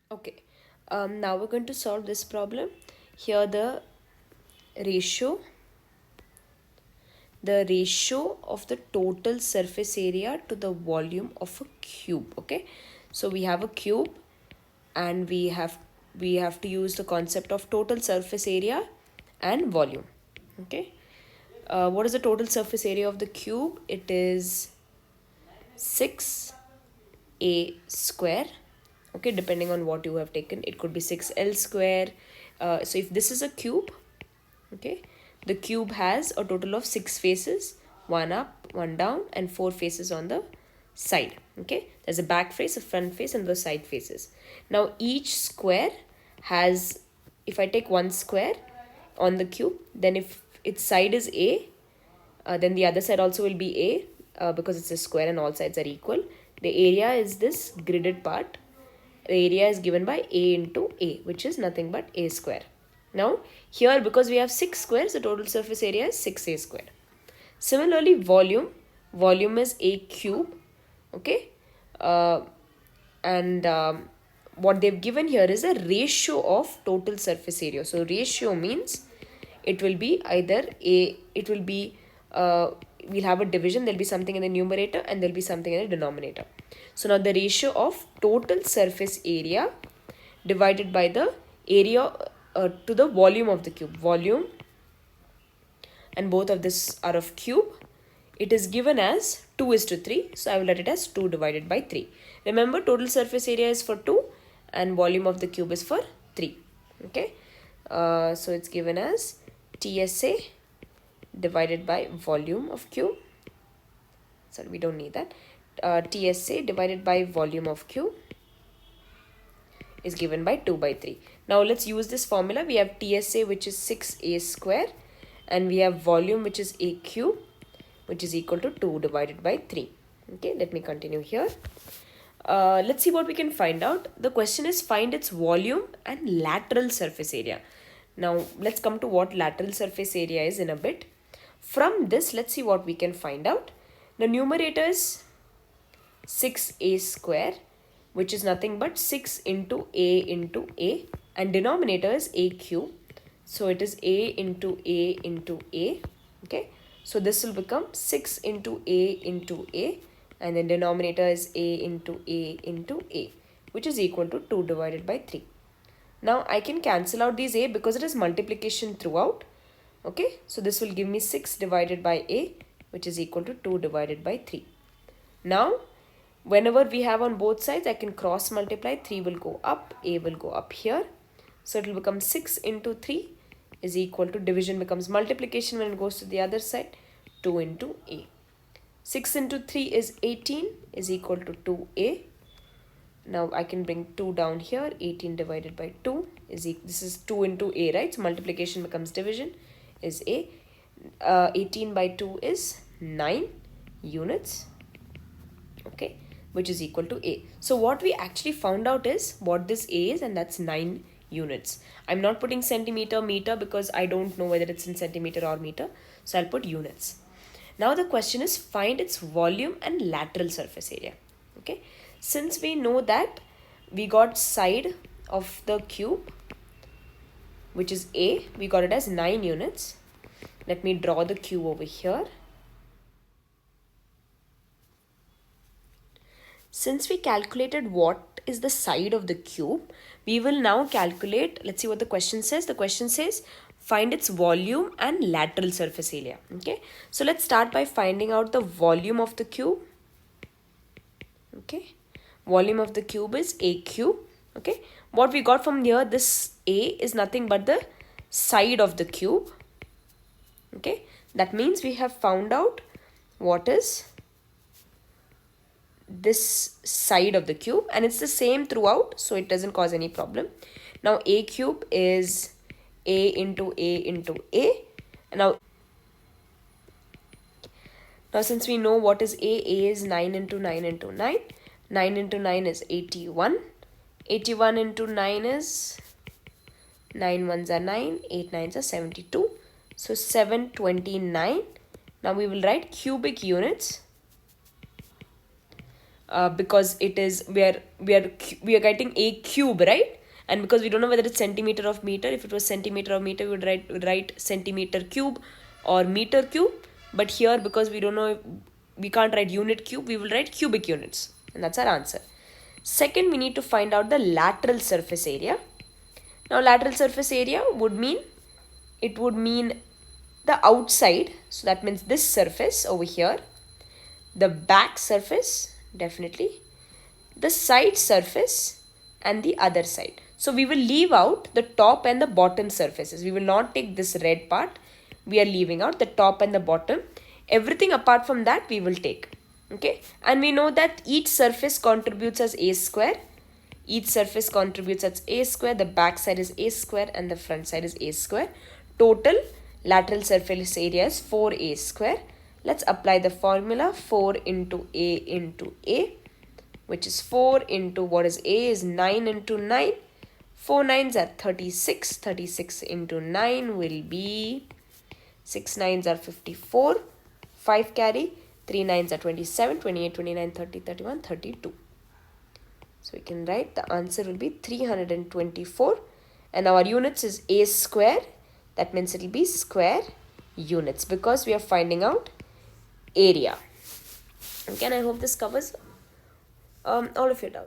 Okay, now we're going to solve this problem. Here ratio, the ratio of the total surface area to the volume of a cube. Okay, so we have a cube, and we have to use the concept of total surface area and volume. Okay, what is the total surface area of the cube? It is 6a square. Okay, depending on what you have taken, it could be 6l square. So if this is a cube, okay, the cube has a total of 6 faces, one up, one down, and 4 faces on the side. Okay, there's a back face, a front face, and the side faces. Now each square has, if I take one square on the cube, then if its side is a, then the other side also will be a, because it's a square and all sides are equal. The area is this gridded part. The area is given by a into a, which is nothing but a square. Now here, because we have 6 squares, the total surface area is 6a square. Similarly, volume is a cube. Okay, and what they've given here is a ratio of total surface area. So ratio means it will be either it will be we'll have a division. There'll be something in the numerator and there'll be something in the denominator. So now the ratio of total surface area divided by the area to the volume of the cube. Volume, and both of this are of cube. It is given as 2:3. So I will write it as 2 divided by 3. Remember, total surface area is for 2 and volume of the cube is for 3. Okay. So it's given as TSA divided by volume of cube. Sorry, we don't need that. TSA divided by volume of cube is given by 2 by 3. Now let's use this formula. We have TSA, which is 6a square, and we have volume, which is a cube, which is equal to 2 divided by 3. Okay, let me continue here. Let's see what we can find out. The question is, find its volume and lateral surface area. Now let's come to what lateral surface area is in a bit. From this, let's see what we can find out. The numerator is 6a square, which is nothing but 6 into a, and denominator is a cube. So it is a into a into a. Okay, so this will become 6 into a, and then denominator is a into a, which is equal to 2 divided by 3. Now I can cancel out these a because it is multiplication throughout. Okay, so this will give me 6 divided by a, which is equal to 2 divided by 3. Now whenever we have on both sides, I can cross multiply. 3 will go up, a will go up here. So it will become 6 into 3 is equal to, division becomes multiplication when it goes to the other side, 2 into a. 6 into 3 is 18 is equal to 2a. Now I can bring 2 down here. 18 divided by 2 is this is 2 into a, right? So multiplication becomes division, is a. 18 by 2 is 9 units. Okay, which is equal to a. So what we actually found out is what this a is, and that's 9 units. I'm not putting centimeter, meter, because I don't know whether it's in centimeter or meter. So I'll put units. Now the question is, find its volume and lateral surface area. Okay, since we know that we got side of the cube, which is a, we got it as 9 units. Let me draw the cube over here. Since we calculated what is the side of the cube, we will now calculate, let's see what the question says. The question says, find its volume and lateral surface area. Okay, so let's start by finding out the volume of the cube. Okay, volume of the cube is a cube. Okay, what we got from here, this a is nothing but the side of the cube. Okay, that means we have found out what is this side of the cube, and it's the same throughout, so it doesn't cause any problem. Now a cube is a into a into a. Now since we know what is a is 9 into 9 into 9. 9 into 9 is 81. 81 into 9 is 9 ones are 9, 8 nines are 72. So 729. Now we will write cubic units because it is we are getting a cube, right? And because we don't know whether it's centimeter of meter, if it was centimeter of meter, we would write centimeter cube or meter cube. But here, because we don't know, we can't write unit cube, we will write cubic units, and that's our answer. Second, we need to find out the lateral surface area. Now, lateral surface area would mean the outside, so that means this surface over here, the back surface, definitely, the side surface, and the other side. So we will leave out the top and the bottom surfaces. We will not take this red part. We are leaving out the top and the bottom. Everything apart from that we will take. Okay, and we know that each surface contributes as a square. Each surface contributes as a square. The back side is a square and the front side is a square. Total lateral surface area is 4a square. Let's apply the formula. 4 into a, which is 4 into what is a is 9 into 9. 4 9s are 36. 36 into 9 will be 6 9s are 54. 5 carry. 3 9s are 27. 28, 29, 30, 31, 32. So we can write the answer will be 324. And our units is a square. That means it will be square units because we are finding out area. Okay, and I hope this covers all of your doubts.